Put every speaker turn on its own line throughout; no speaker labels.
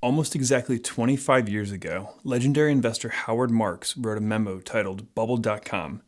Almost exactly 25 years ago, legendary investor Howard Marks wrote a memo titled Bubble.com,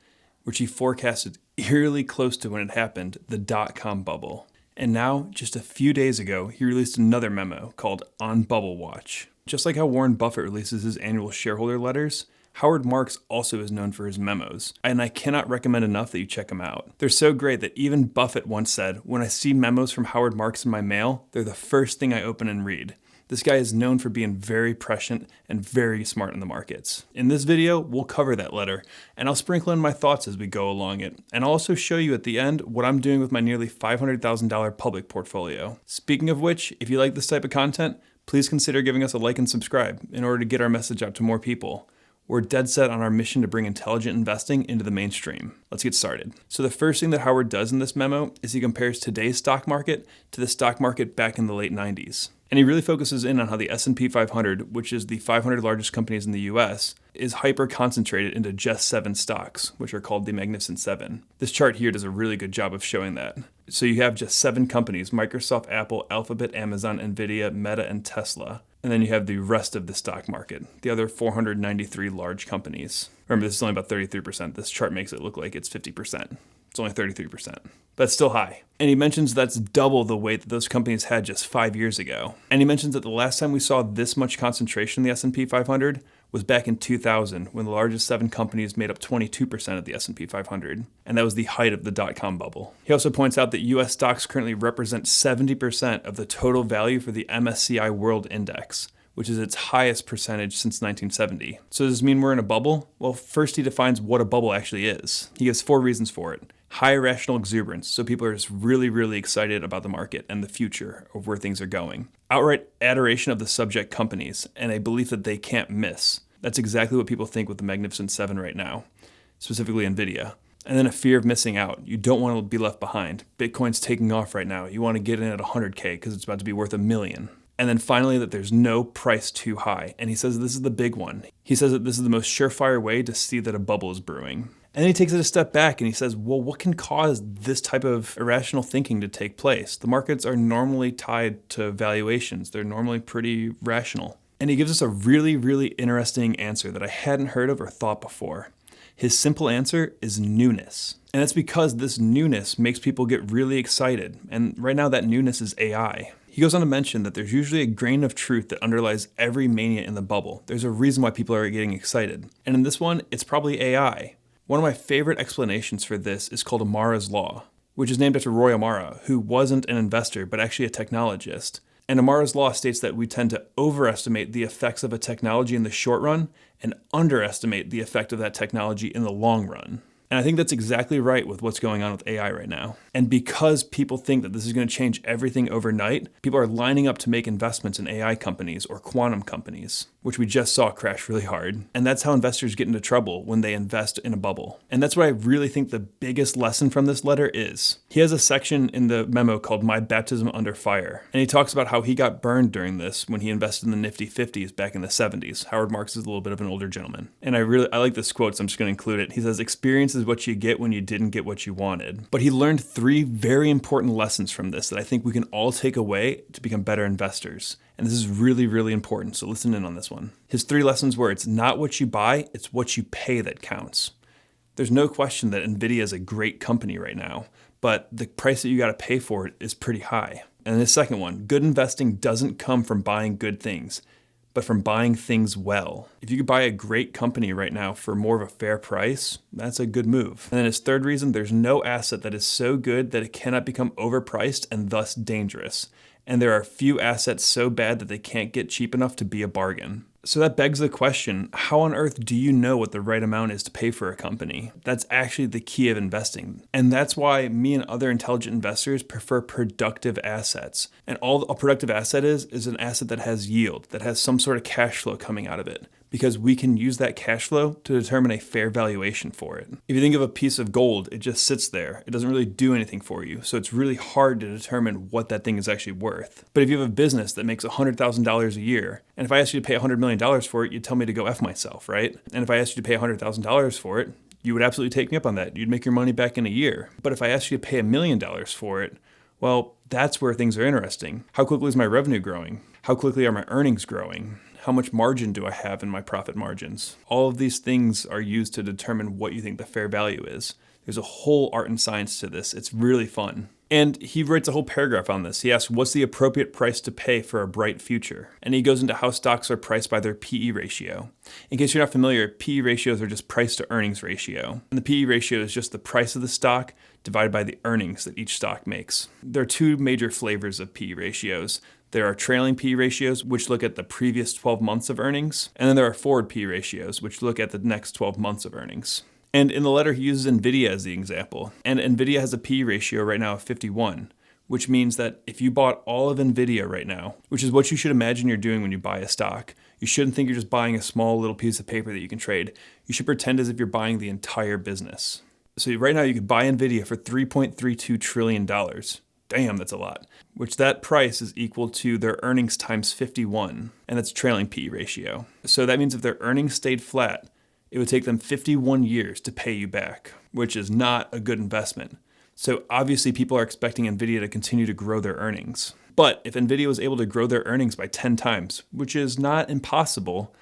which he forecasted eerily close to when it happened, the dot-com bubble. And now, just a few days ago, he released another memo called On Bubble Watch. Just like how Warren Buffett releases his annual shareholder letters, Howard Marks also is known for his memos, and I cannot recommend enough that you check them out. They're so great that even Buffett once said, "When I see memos from Howard Marks in my mail, they're the first thing I open and read." This guy is known for being very prescient and very smart in the markets. In this video, we'll cover that letter, and I'll sprinkle in my thoughts as we go along it. And I'll also show you at the end what I'm doing with my nearly $500,000 public portfolio. Speaking of which, if you like this type of content, please consider giving us a like and subscribe in order to get our message out to more people. We're dead set on our mission to bring intelligent investing into the mainstream. Let's get started. So the first thing that Howard does in this memo is he compares today's stock market to the stock market back in the late 90s. And he really focuses in on how the S&P 500, which is the 500 largest companies in the US, is hyper-concentrated into just 7 stocks, which are called the Magnificent Seven. This chart here does a really good job of showing that. So you have just 7 companies: Microsoft, Apple, Alphabet, Amazon, Nvidia, Meta, and Tesla. And then you have the rest of the stock market, the other 493 large companies. Remember, this is only about 33%. This chart makes it look like it's 50%. It's only 33%. That's still high. And he mentions that's double the weight that those companies had just 5 years ago. And he mentions that the last time we saw this much concentration in the S&P 500 was back in 2000, when the largest 7 companies made up 22% of the S&P 500. And that was the height of the dot-com bubble. He also points out that US stocks currently represent 70% of the total value for the MSCI World Index, which is its highest percentage since 1970. So does this mean we're in a bubble? Well, first he defines what a bubble actually is. He gives 4 reasons for it. High irrational exuberance, so people are just really excited about the market and the future of where things are going. Outright adoration of the subject companies, and a belief that they can't miss. That's exactly what people think with the Magnificent Seven right now, specifically Nvidia. And then a fear of missing out. You don't want to be left behind. Bitcoin's taking off right now. You want to get in at 100K because it's about to be worth $1 million. And then finally, that there's no price too high. And he says this is the big one. He says that this is the most surefire way to see that a bubble is brewing. And then he takes it a step back and he says, well, what can cause this type of irrational thinking to take place? The markets are normally tied to valuations. They're normally pretty rational. And he gives us a really interesting answer that I hadn't heard of or thought before. His simple answer is newness. And that's because this newness makes people get really excited. And right now that newness is AI. He goes on to mention that there's usually a grain of truth that underlies every mania in the bubble. There's a reason why people are getting excited. And in this one, it's probably AI. One of my favorite explanations for this is called Amara's Law, which is named after Roy Amara, who wasn't an investor, but actually a technologist. And Amara's Law states that we tend to overestimate the effects of a technology in the short run and underestimate the effect of that technology in the long run. And I think that's exactly right with what's going on with AI right now. And because people think that this is going to change everything overnight, people are lining up to make investments in AI companies or quantum companies, which we just saw crash really hard. And that's how investors get into trouble when they invest in a bubble. And that's what I really think the biggest lesson from this letter is. He has a section in the memo called My Baptism Under Fire. And he talks about how he got burned during this when he invested in the Nifty 50s back in the 70s. Howard Marks is a little bit of an older gentleman. And I like this quote, so I'm just going to include it. He says, "Experience is what you get when you didn't get what you wanted." But he learned 3 very important lessons from this that I think we can all take away to become better investors. And this is really important, so listen in on this one. His 3 lessons were, it's not what you buy, it's what you pay that counts. There's no question that Nvidia is a great company right now, but the price that you got to pay for it is pretty high. And the second one, good investing doesn't come from buying good things, but from buying things well. If you could buy a great company right now for more of a fair price, that's a good move. And then his 3rd reason, there's no asset that is so good that it cannot become overpriced and thus dangerous. And there are few assets so bad that they can't get cheap enough to be a bargain. So that begs the question, how on earth do you know what the right amount is to pay for a company? That's actually the key of investing. And that's why me and other intelligent investors prefer productive assets. And all a productive asset is an asset that has yield, that has some sort of cash flow coming out of it. Because we can use that cash flow to determine a fair valuation for it. If you think of a piece of gold, it just sits there. It doesn't really do anything for you. So it's really hard to determine what that thing is actually worth. But if you have a business that makes $100,000 a year, and if I asked you to pay $100 million for it, you'd tell me to go F myself, right? And if I asked you to pay $100,000 for it, you would absolutely take me up on that. You'd make your money back in a year. But if I asked you to pay $1 million for it, well, that's where things are interesting. How quickly is my revenue growing? How quickly are my earnings growing? How much margin do I have in my profit margins? All of these things are used to determine what you think the fair value is. There's a whole art and science to this. It's really fun. And he writes a whole paragraph on this. He asks, what's the appropriate price to pay for a bright future? And he goes into how stocks are priced by their PE ratio. In case you're not familiar, PE ratios are just price to earnings ratio. And the PE ratio is just the price of the stock divided by the earnings that each stock makes. There are two major flavors of PE ratios. There are trailing PE ratios, which look at the previous 12 months of earnings. And then there are forward PE ratios, which look at the next 12 months of earnings. And in the letter, he uses NVIDIA as the example. And NVIDIA has a PE ratio right now of 51, which means that if you bought all of NVIDIA right now, which is what you should imagine you're doing when you buy a stock, you shouldn't think you're just buying a small little piece of paper that you can trade. You should pretend as if you're buying the entire business. So right now you could buy NVIDIA for $3.32 trillion. Damn, that's a lot. Which that price is equal to their earnings times 51, and that's trailing PE ratio. So that means if their earnings stayed flat, it would take them 51 years to pay you back, which is not a good investment. So obviously people are expecting NVIDIA to continue to grow their earnings. But if NVIDIA was able to grow their earnings by 10 times, which is not impossible,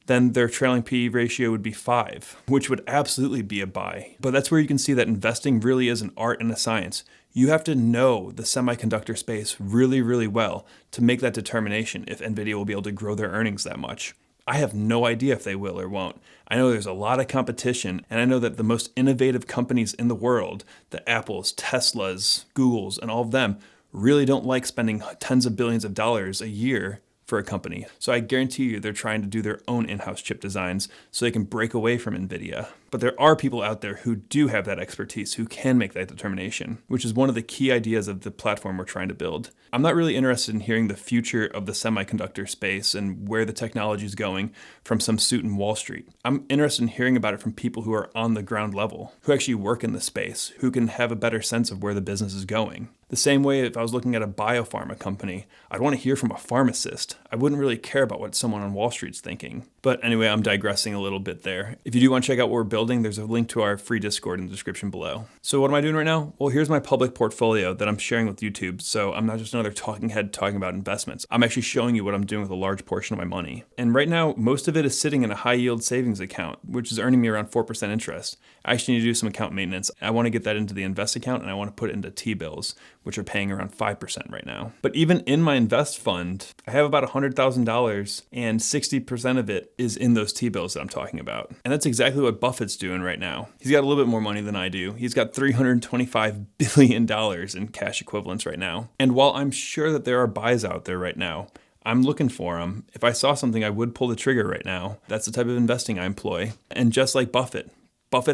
then their trailing PE ratio would be 5, which would absolutely be a buy. But that's where you can see that investing really is an art and a science. You have to know the semiconductor space really, really well to make that determination if NVIDIA will be able to grow their earnings that much. I have no idea if they will or won't. I know there's a lot of competition, and I know that the most innovative companies in the world, the Apples, Teslas, Googles, and all of them, really don't like spending tens of billions of dollars a year for a company. So I guarantee you they're trying to do their own in-house chip designs so they can break away from NVIDIA. But there are people out there who do have that expertise, who can make that determination, which is one of the key ideas of the platform we're trying to build. I'm not really interested in hearing the future of the semiconductor space and where the technology is going from some suit in Wall Street. I'm interested in hearing about it from people who are on the ground level, who actually work in the space, who can have a better sense of where the business is going. The same way if I was looking at a biopharma company, I'd want to hear from a pharmacist. I wouldn't really care about what someone on Wall Street's thinking. But anyway, I'm digressing a little bit there. If you do want to check out what we're building, there's a link to our free Discord in the description below. So what am I doing right now? Well, here's my public portfolio that I'm sharing with YouTube. So I'm not just another talking head talking about investments. I'm actually showing you what I'm doing with a large portion of my money. And right now, most of it is sitting in a high yield savings account, which is earning me around 4% interest. I actually need to do some account maintenance. I want to get that into the invest account and I want to put it into T-bills, which are paying around 5% right now. But even in my invest fund, I have about $100,000 and 60% of it is in those T-bills that I'm talking about. And that's exactly what Buffett's doing right now. He's got a little bit more money than I do. He's got $325 billion in cash equivalents right now. And while I'm sure that there are buys out there right now, I'm looking for them. If I saw something, I would pull the trigger right now. That's the type of investing I employ. And just like Buffett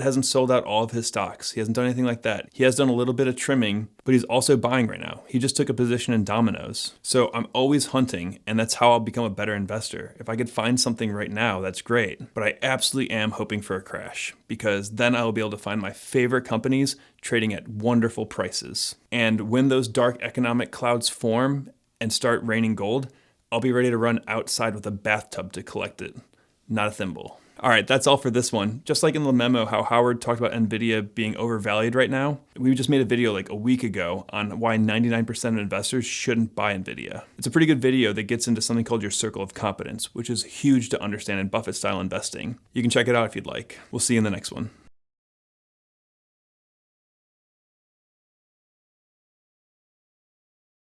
hasn't sold out all of his stocks. He hasn't done anything like that. He has done a little bit of trimming, but he's also buying right now. He just took a position in Domino's. So I'm always hunting, and that's how I'll become a better investor. If I could find something right now, that's great. But I absolutely am hoping for a crash, because then I will be able to find my favorite companies trading at wonderful prices. And when those dark economic clouds form and start raining gold, I'll be ready to run outside with a bathtub to collect it, not a thimble. All right, that's all for this one. Just like in the memo, how Howard talked about NVIDIA being overvalued right now, we just made a video like a week ago on why 99% of investors shouldn't buy NVIDIA. It's a pretty good video that gets into something called your circle of competence, which is huge to understand in Buffett-style investing. You can check it out if you'd like. We'll see you in the next one.